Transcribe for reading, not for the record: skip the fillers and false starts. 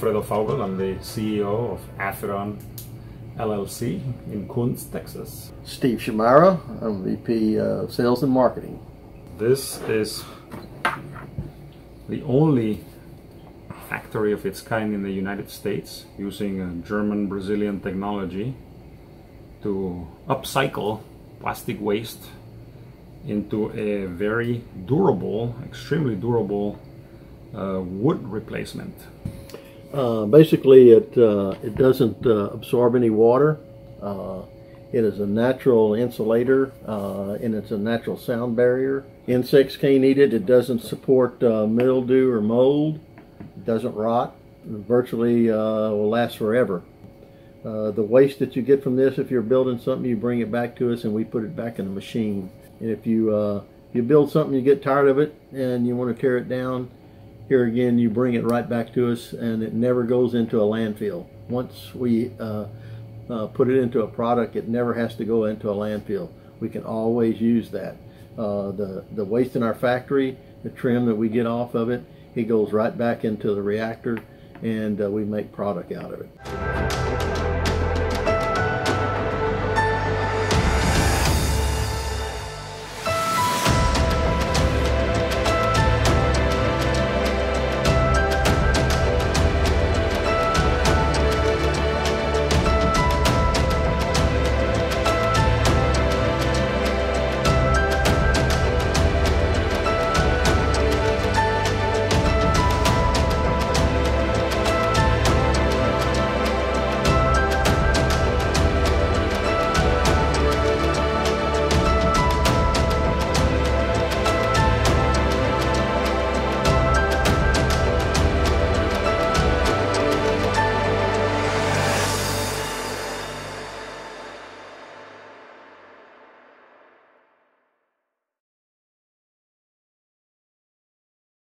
Alfredo Faubel. I'm the CEO of Athyron LLC in Kunz, Texas. Steve Schiamara. I'm VP of Sales and Marketing. This is the only factory of its kind in the United States using German-Brazilian technology to upcycle plastic waste into a very durable, extremely durable wood replacement. Basically, it doesn't absorb any water. It is a natural insulator, and it's a natural sound barrier. Insects can't eat it. It doesn't support mildew or mold. It doesn't rot. It virtually will last forever. The waste that you get from this, if you're building something, you bring it back to us and we put it back in the machine. And if you build something, you get tired of it and you want to tear it down, here again, you bring it right back to us, and it never goes into a landfill. Once we put it into a product, it never has to go into a landfill. We can always use that. The waste in our factory, the trim that we get off of it, it goes right back into the reactor, and we make product out of it.